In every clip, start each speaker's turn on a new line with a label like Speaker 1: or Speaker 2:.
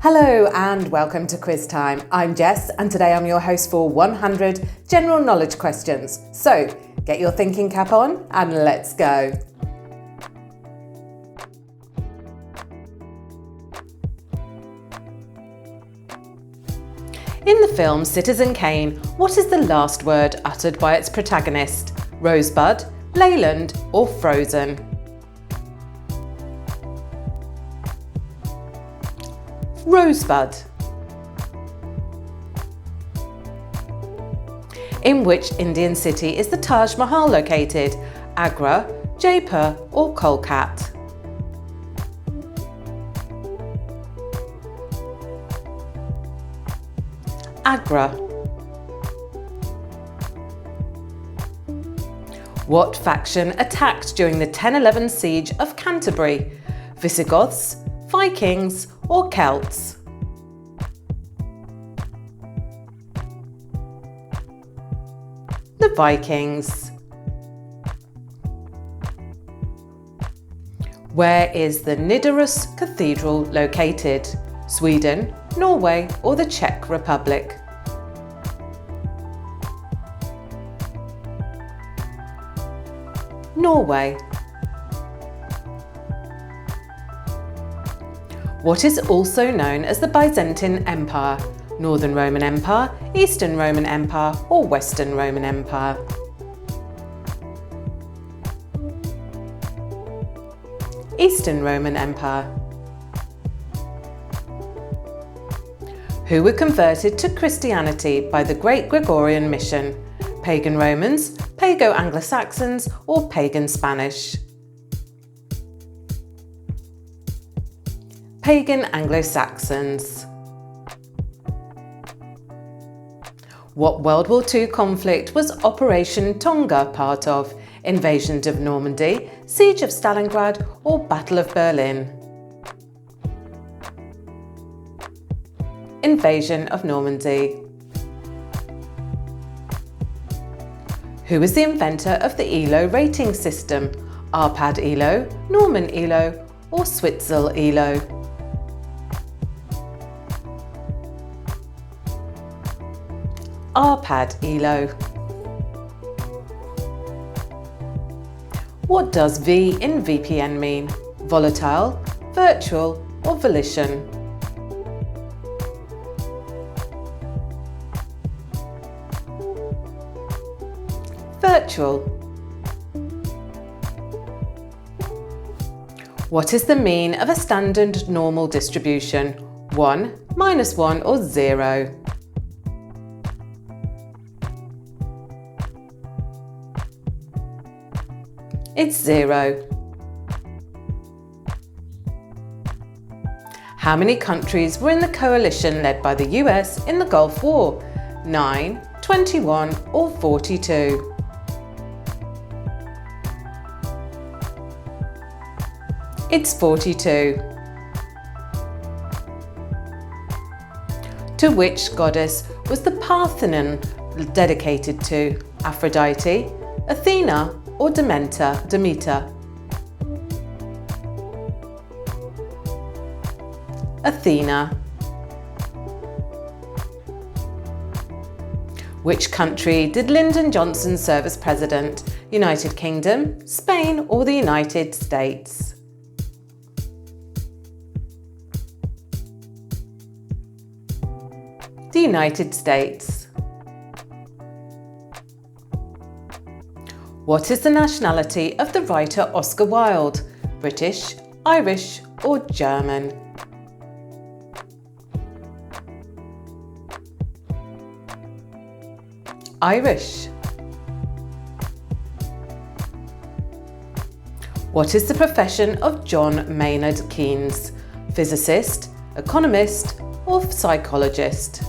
Speaker 1: Hello and welcome to Quiz Time. I'm Jess and today I'm your host for 100 general knowledge questions. So get your thinking cap on and let's go. In the film Citizen Kane, what is the last word uttered by its protagonist? Rosebud, Leyland or Frozen? Rosebud. In which Indian city is the Taj Mahal located? Agra, Jaipur or Kolkata? Agra. What faction attacked during the 1011 siege of Canterbury? Visigoths, Vikings or Celts? The Vikings. Where is the Nidaros Cathedral located? Sweden, Norway or the Czech Republic? Norway. What is also known as the Byzantine Empire? Northern Roman Empire, Eastern Roman Empire or Western Roman Empire? Eastern Roman Empire. Who were converted to Christianity by the Great Gregorian Mission? Pagan Romans, Pago-Anglo-Saxons or Pagan Spanish? Pagan Anglo-Saxons. What World War II conflict was Operation Tonga part of? Invasion of Normandy, Siege of Stalingrad or Battle of Berlin? Invasion of Normandy. Who was the inventor of the ELO rating system? Arpad ELO, Norman ELO or Switzer ELO? Arpad ELO. What does V in VPN mean? Volatile, virtual or volition? Virtual. What is the mean of a standard normal distribution? 1, -1 or 0? It's 0. How many countries were in the coalition led by the US in the Gulf War? 9, 21 or 42? It's 42. To which goddess was the Parthenon dedicated to? Aphrodite, Athena or Demeter? Athena. Which country did Lyndon Johnson serve as president? United Kingdom, Spain or the United States? The United States. What is the nationality of the writer Oscar Wilde? British, Irish or German? Irish. What is the profession of John Maynard Keynes? Physicist, economist or psychologist?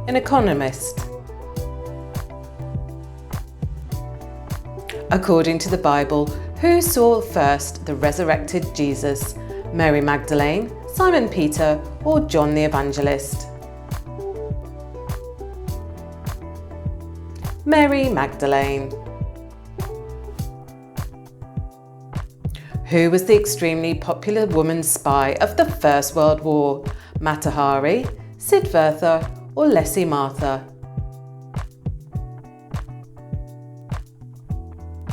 Speaker 1: An economist. According to the Bible, who saw first the resurrected Jesus? Mary Magdalene, Simon Peter or John the Evangelist? Mary Magdalene. Who was the extremely popular woman spy of the First World War? Mata Hari, Siddhartha, or Leslie Martha?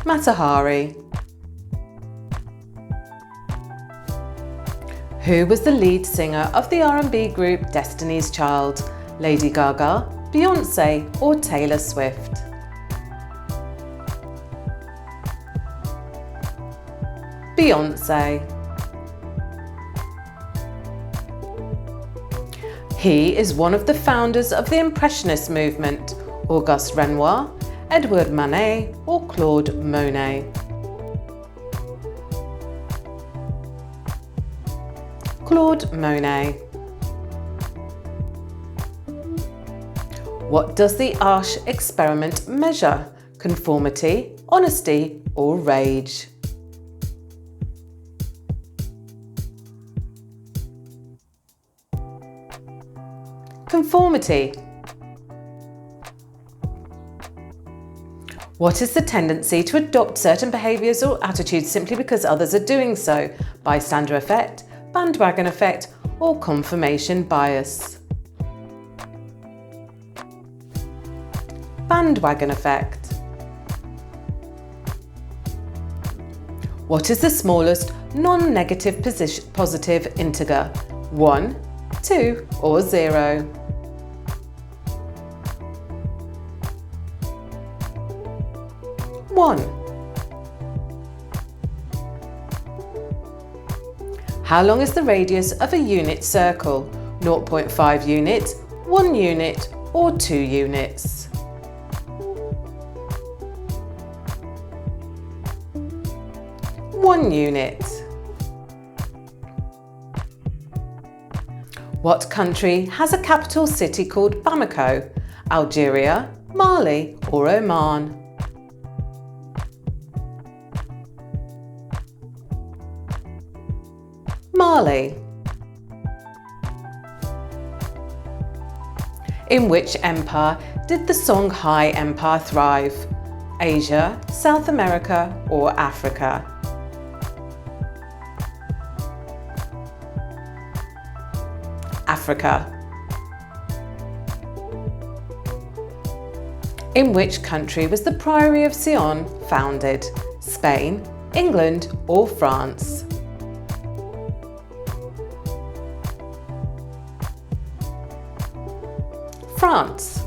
Speaker 1: Mata Hari. Who was the lead singer of the R&B group Destiny's Child? Lady Gaga, Beyoncé, or Taylor Swift? Beyoncé. He is one of the founders of the Impressionist movement: Auguste Renoir, Edward Manet, or Claude Monet? Claude Monet. What does the Asch experiment measure? Conformity, honesty, or rage? Conformity. What is the tendency to adopt certain behaviours or attitudes simply because others are doing so? Bystander effect, bandwagon effect, or confirmation bias? Bandwagon effect. What is the smallest non-negative positive integer? 1, 2, or 0? 1. How long is the radius of a unit circle? 0.5 units, 1 unit, or 2 units? 1 unit. What country has a capital city called Bamako? Algeria, Mali, or Oman? Mali. In which empire did the Songhai Empire thrive? Asia, South America, or Africa? Africa. In which country was the Priory of Sion founded? Spain, England, or France? France.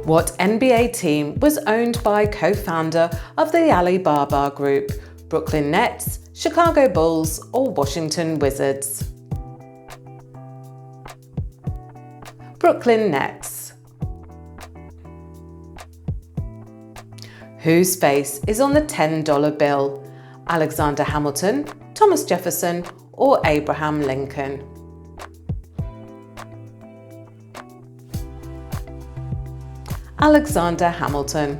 Speaker 1: What NBA team was owned by co-founder of the Alibaba Group? Brooklyn Nets, Chicago Bulls, or Washington Wizards? Brooklyn Nets. Whose face is on the $10 bill? Alexander Hamilton, Thomas Jefferson, or Abraham Lincoln? Alexander Hamilton.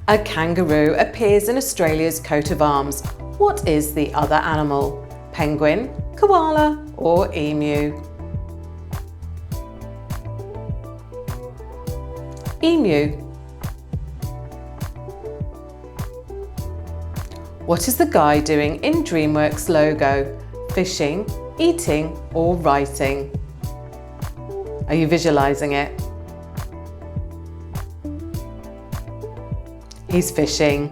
Speaker 1: A kangaroo appears in Australia's coat of arms. What is the other animal? Penguin, koala, or emu? Emu. What is the guy doing in DreamWorks logo? Fishing, eating, or writing? Are you visualizing it? He's fishing.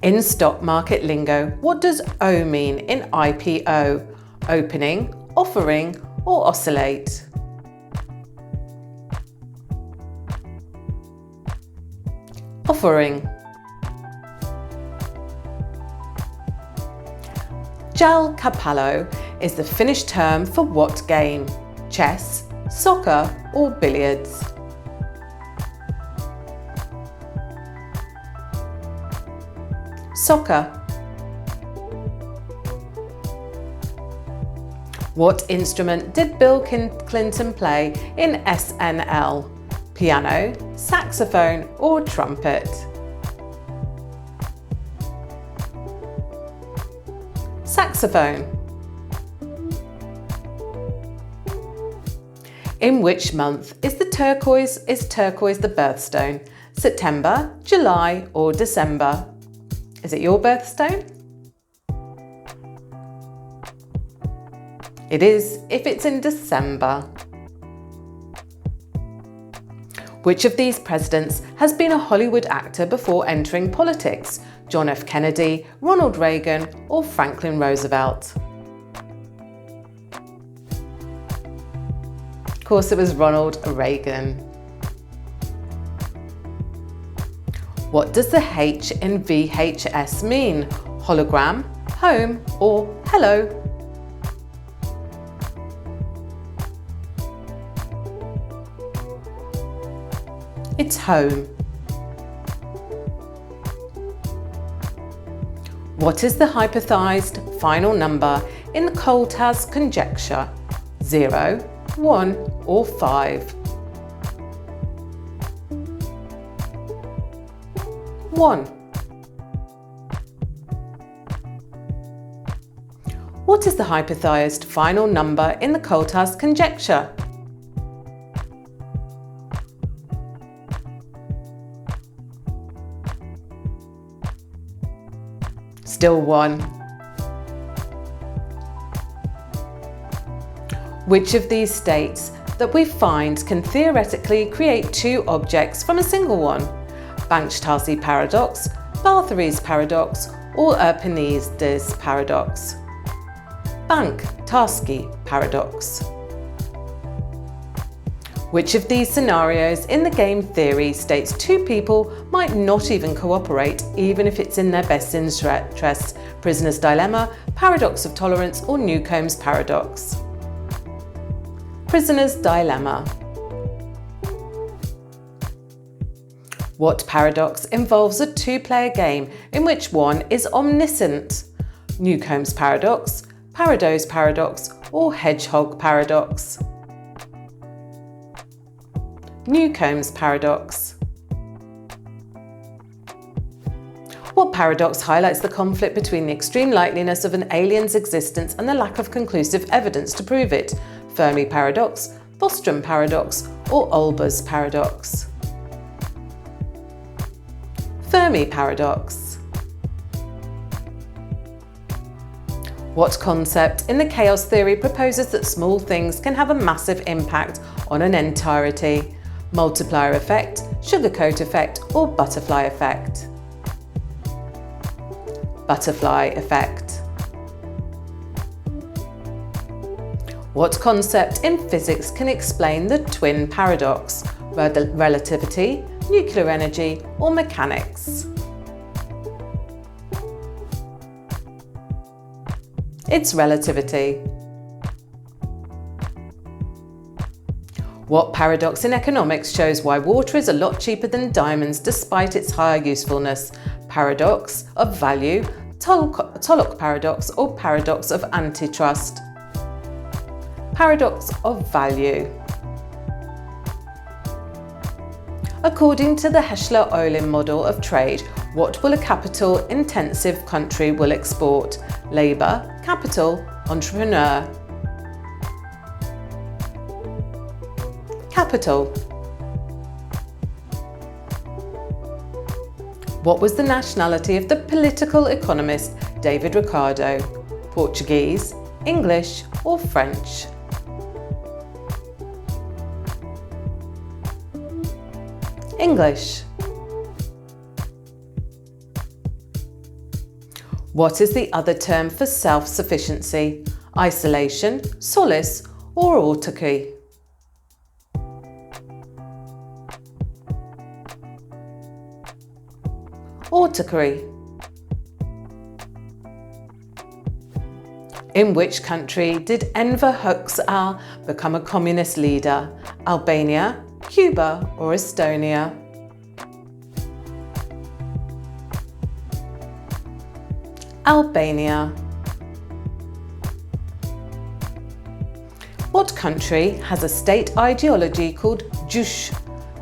Speaker 1: In stock market lingo, what does O mean in IPO? Opening, offering, or oscillate? Offering. Jalkapallo is the Finnish term for what game? Chess, soccer, or billiards? Soccer. What instrument did Bill Clinton play in SNL? Piano, saxophone, or trumpet? Saxophone. In which month is turquoise the birthstone? September, July or December? Is it your birthstone? It is if it's in December. Which of these presidents has been a Hollywood actor before entering politics? John F. Kennedy, Ronald Reagan or Franklin Roosevelt? Of course, it was Ronald Reagan. What does the H in VHS mean? Hologram, home or hello? It's home. What is the hypothesized final number in the Koltas conjecture? 0, 1 or 5? 1. What is the hypothesized final number in the Koltas conjecture? Still 1. Which of these states that we find can theoretically create two objects from a single one? Banch-Tarski paradox, Bathory's paradox or Archimedes' paradox? Banch-Tarski paradox. Which of these scenarios in the game theory states two people might not even cooperate even if it's in their best interests? Prisoner's dilemma, paradox of tolerance or Newcomb's paradox? Prisoner's dilemma. What paradox involves a two-player game in which one is omniscient? Newcomb's paradox, Parados's paradox or Hedgehog paradox? Newcomb's paradox. What paradox highlights the conflict between the extreme likeliness of an alien's existence and the lack of conclusive evidence to prove it? Fermi paradox, Bostrom paradox or Olbers paradox? Fermi paradox. What concept in the chaos theory proposes that small things can have a massive impact on an entirety? Multiplier effect, sugar coat effect or butterfly effect? Butterfly effect. What concept in physics can explain the twin paradox? Relativity, nuclear energy or mechanics? It's relativity. What paradox in economics shows why water is a lot cheaper than diamonds despite its higher usefulness? Paradox of value, Tullock paradox or paradox of antitrust? Paradox of value. According to the Heschler-Ohlin model of trade, what will a capital-intensive country will export? Labour, capital, entrepreneur? Capital. What was the nationality of the political economist David Ricardo? Portuguese, English or French? English. What is the other term for self-sufficiency? Isolation, solace or autarky? Autarky. In which country did Enver Hoxha become a communist leader? Albania, Cuba or Estonia? Albania. What country has a state ideology called Juche?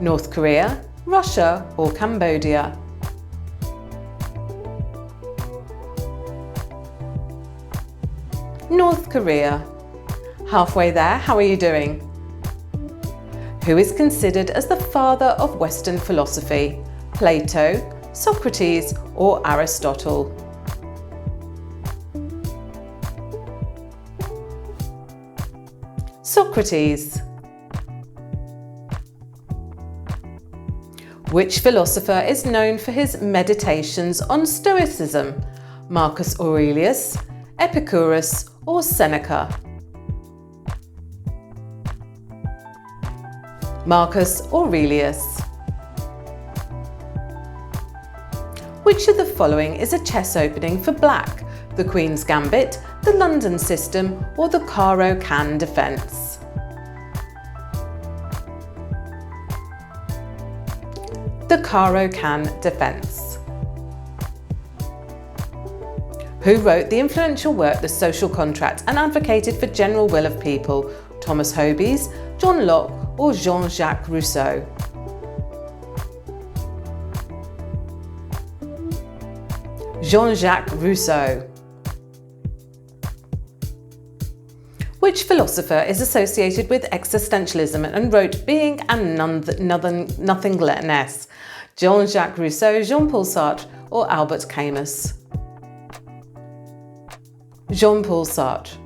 Speaker 1: North Korea, Russia or Cambodia? North Korea. Halfway there, how are you doing? Who is considered as the father of Western philosophy? Plato, Socrates, or Aristotle? Socrates. Which philosopher is known for his meditations on Stoicism? Marcus Aurelius, Epicurus, or Seneca? Marcus Aurelius. Which of the following is a chess opening for black? The Queen's Gambit, the London System, or the Caro-Kann defence? The Caro-Kann defence. Who wrote the influential work The Social Contract and advocated for general will of people? Thomas Hobbes, John Locke, or Jean-Jacques Rousseau? Jean-Jacques Rousseau. Which philosopher is associated with existentialism and wrote Being and Nothingness? Jean-Jacques Rousseau, Jean-Paul Sartre, or Albert Camus? Jean-Paul Sartre.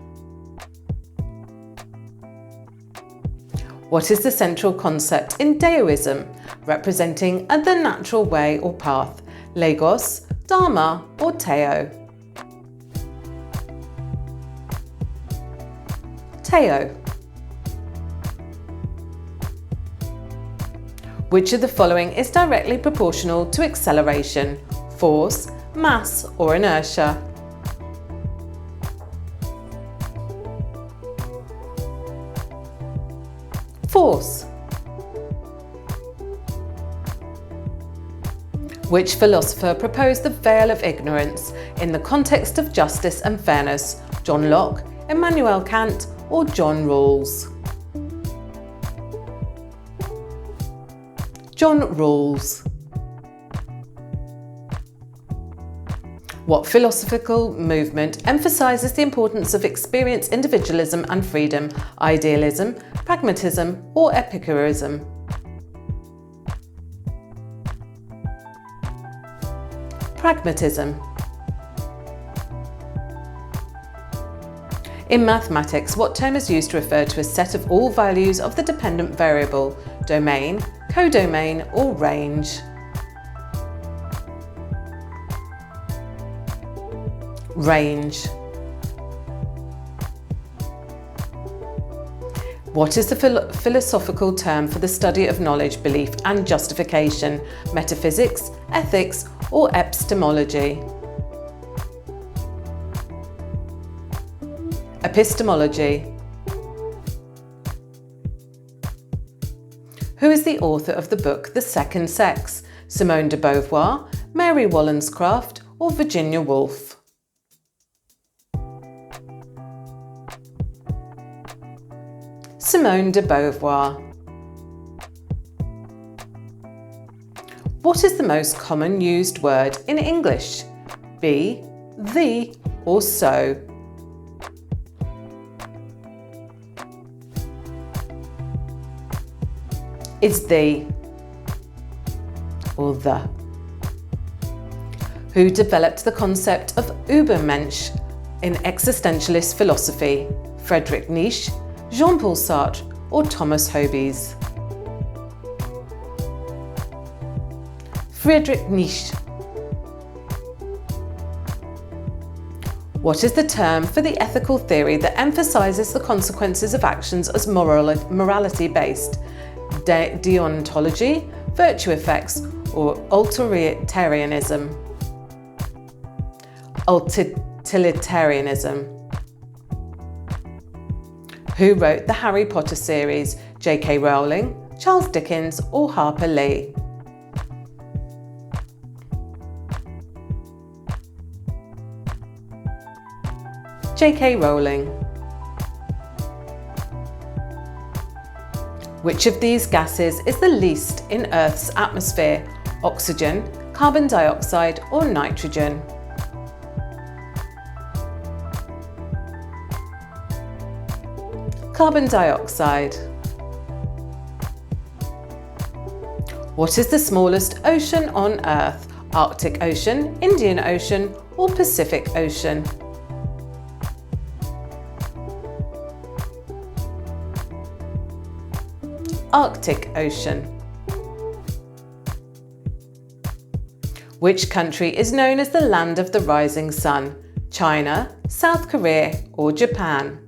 Speaker 1: What is the central concept in Taoism, representing the natural way or path? Logos, Dharma, or Tao? Tao. Which of the following is directly proportional to acceleration? Force, mass, or inertia? Force. Which philosopher proposed the veil of ignorance in the context of justice and fairness? John Locke, Immanuel Kant, or John Rawls? John Rawls. What philosophical movement emphasises the importance of experience, individualism and freedom? Idealism, pragmatism, or Epicureanism? Pragmatism. In mathematics, what term is used to refer to a set of all values of the dependent variable? Domain, codomain, or range? Range. What is the philosophical term for the study of knowledge, belief, and justification? Metaphysics, ethics, or epistemology? Epistemology. Who is the author of the book The Second Sex? Simone de Beauvoir, Mary Wollstonecraft, or Virginia Woolf? Simone de Beauvoir. What is the most common used word in English? Be, the, or so? It's the, or the. Who developed the concept of Übermensch in existentialist philosophy? Friedrich Nietzsche, Jean-Paul Sartre, or Thomas Hobbes? Friedrich Nietzsche. What is the term for the ethical theory that emphasises the consequences of actions as morality-based? Deontology, virtue effects, or utilitarianism? Utilitarianism. Who wrote the Harry Potter series? J.K. Rowling, Charles Dickens, or Harper Lee? J.K. Rowling. Which of these gases is the least in Earth's atmosphere? Oxygen, carbon dioxide, or nitrogen? Carbon dioxide. What is the smallest ocean on Earth? Arctic Ocean, Indian Ocean, or Pacific Ocean? Arctic Ocean. Which country is known as the land of the rising sun? China, South Korea, or Japan?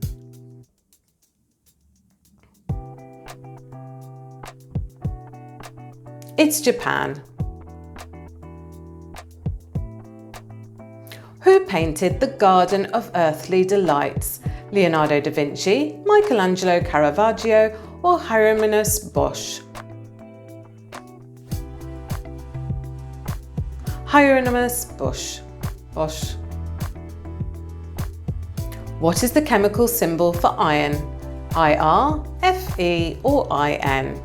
Speaker 1: It's Japan. Who painted the Garden of Earthly Delights? Leonardo da Vinci, Michelangelo Caravaggio, or Hieronymus Bosch? Hieronymus Bosch. What is the chemical symbol for iron? IR, Fe, or In?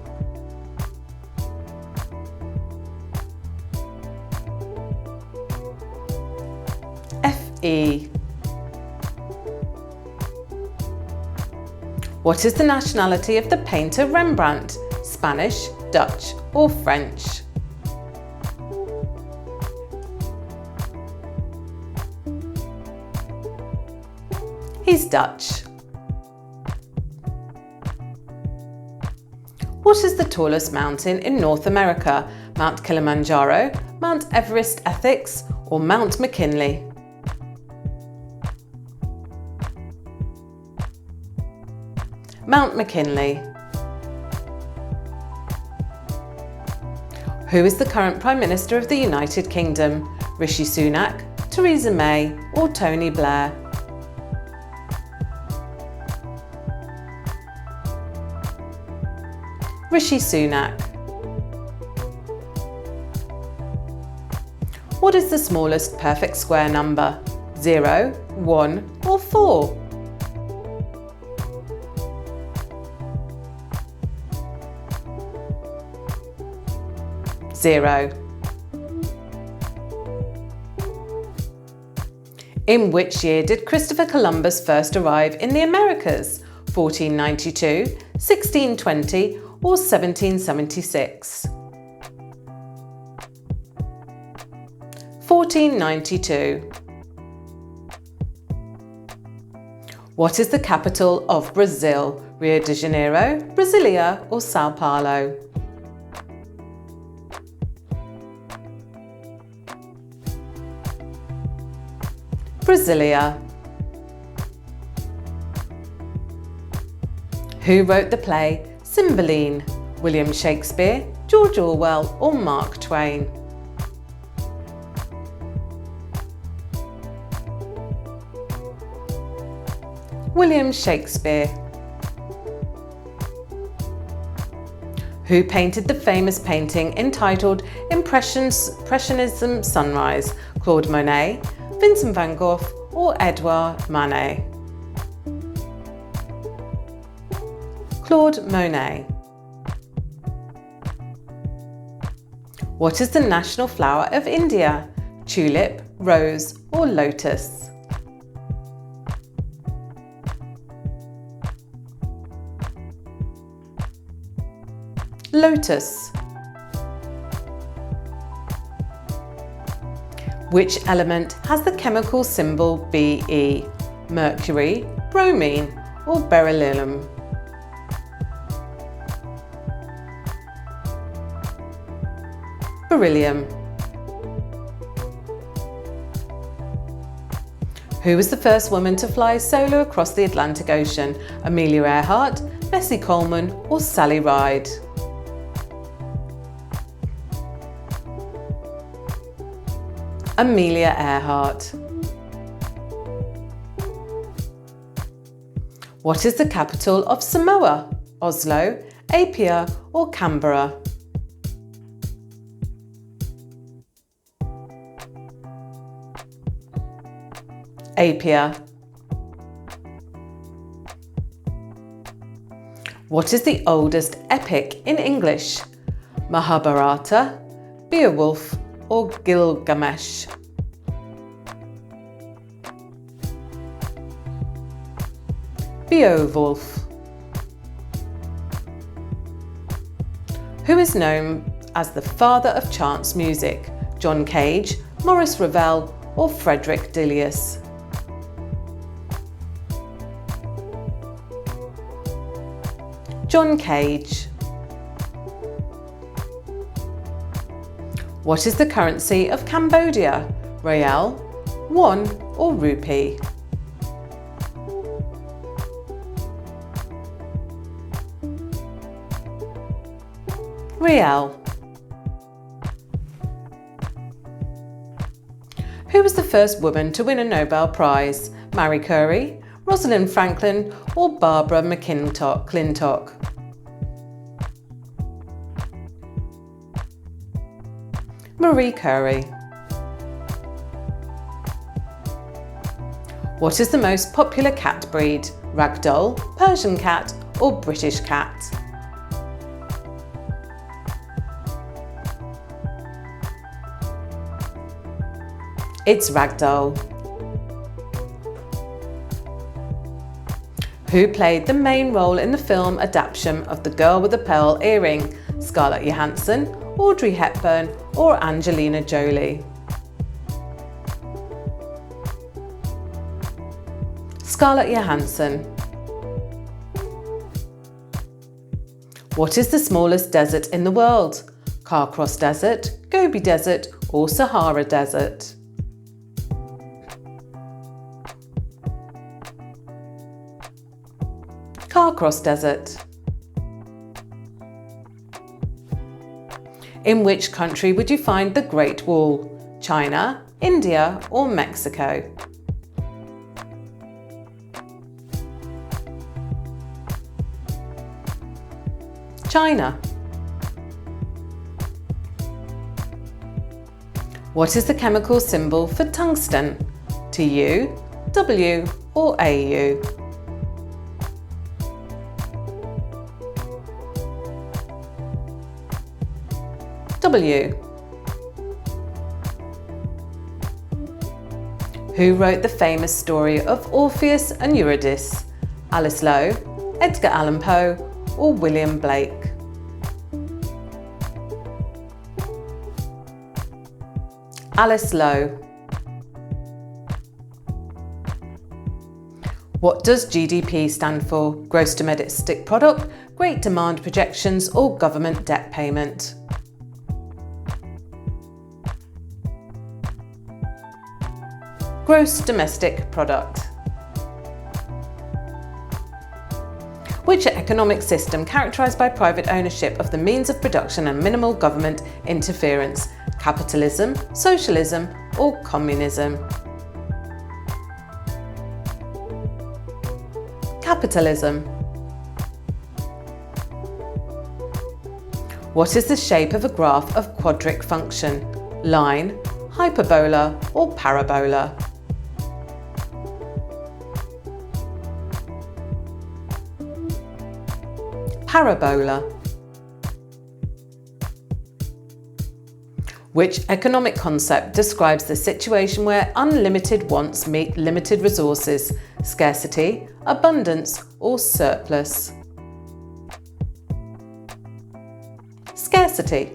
Speaker 1: Fe. What is the nationality of the painter Rembrandt? Spanish, Dutch, or French? He's Dutch. What is the tallest mountain in North America? Mount Kilimanjaro, Mount Everest Ethics, or Mount McKinley? Mount McKinley. Who is the current Prime Minister of the United Kingdom? Rishi Sunak, Theresa May, or Tony Blair? Rishi Sunak. What is the smallest perfect square number? 0, 1, or 4? 0. In which year did Christopher Columbus first arrive in the Americas? 1492, 1620, or 1776? 1492. What is the capital of Brazil? Rio de Janeiro, Brasilia, or Sao Paulo? Brasilia. Who wrote the play Cymbeline? William Shakespeare, George Orwell, or Mark Twain? William Shakespeare. Who painted the famous painting entitled Impressionism Sunrise? Claude Monet, Vincent van Gogh, or Edouard Manet? Claude Monet. What is the national flower of India? Tulip, rose, or lotus? Lotus. Which element has the chemical symbol Be? Mercury, bromine, or beryllium? Beryllium. Who was the first woman to fly solo across the Atlantic Ocean? Amelia Earhart, Bessie Coleman, or Sally Ride? Amelia Earhart. What is the capital of Samoa? Oslo, Apia, or Canberra? Apia. What is the oldest epic in English? Mahabharata, Beowulf, or Gilgamesh? Beowulf. Who is known as the father of chance music? John Cage, Maurice Ravel, or Frederick Delius? John Cage. What is the currency of Cambodia? Riel, won, or rupee? Riel. Who was the first woman to win a Nobel Prize? Marie Curie, Rosalind Franklin, or Barbara McClintock? Marie Curie. What is the most popular cat breed? Ragdoll, Persian cat, or British cat? It's Ragdoll. Who played the main role in the film adaptation of The Girl with the Pearl Earring? Scarlett Johansson, Audrey Hepburn, or Angelina Jolie? Scarlett Johansson. What is the smallest desert in the world? Carcross Desert, Gobi Desert, or Sahara Desert? Carcross Desert. In which country would you find the Great Wall? China, India, or Mexico? China. What is the chemical symbol for tungsten? Tu, W, or Au? W. Who wrote the famous story of Orpheus and Eurydice? Alice Lowe, Edgar Allan Poe, or William Blake? Alice Lowe. What does GDP stand for? Gross domestic product, great demand projections, or government debt payment? Gross domestic product. Which economic system characterised by private ownership of the means of production and minimal government interference? Capitalism, socialism, or communism? Capitalism. What is the shape of a graph of quadric function? Line, hyperbola, or parabola? Parabola. Which economic concept describes the situation where unlimited wants meet limited resources? Scarcity, abundance, or surplus? Scarcity.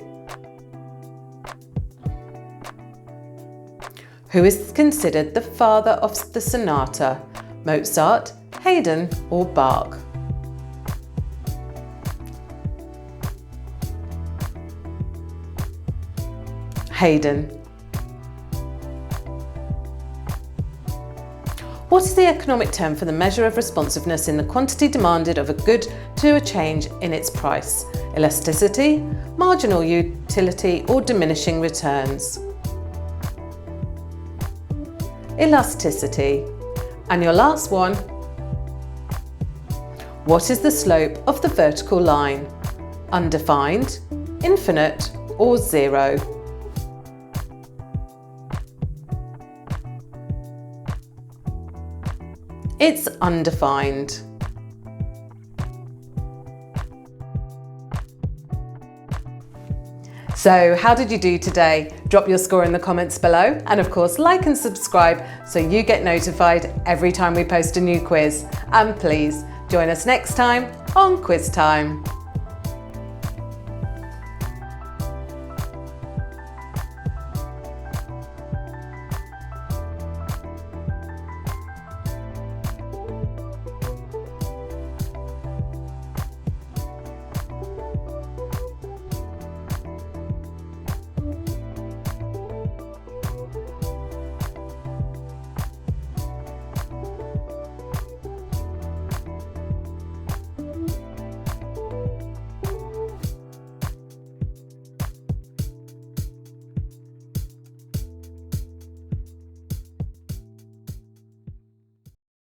Speaker 1: Who is considered the father of the sonata? Mozart, Haydn, or Bach? Haydn. What is the economic term for the measure of responsiveness in the quantity demanded of a good to a change in its price? Elasticity, marginal utility, or diminishing returns? Elasticity. And your last one. What is the slope of the vertical line? Undefined, infinite, or zero? It's undefined. So how did you do today? Drop your score in the comments below, and of course like and subscribe so you get notified every time we post a new quiz. And please join us next time on Quiz Time.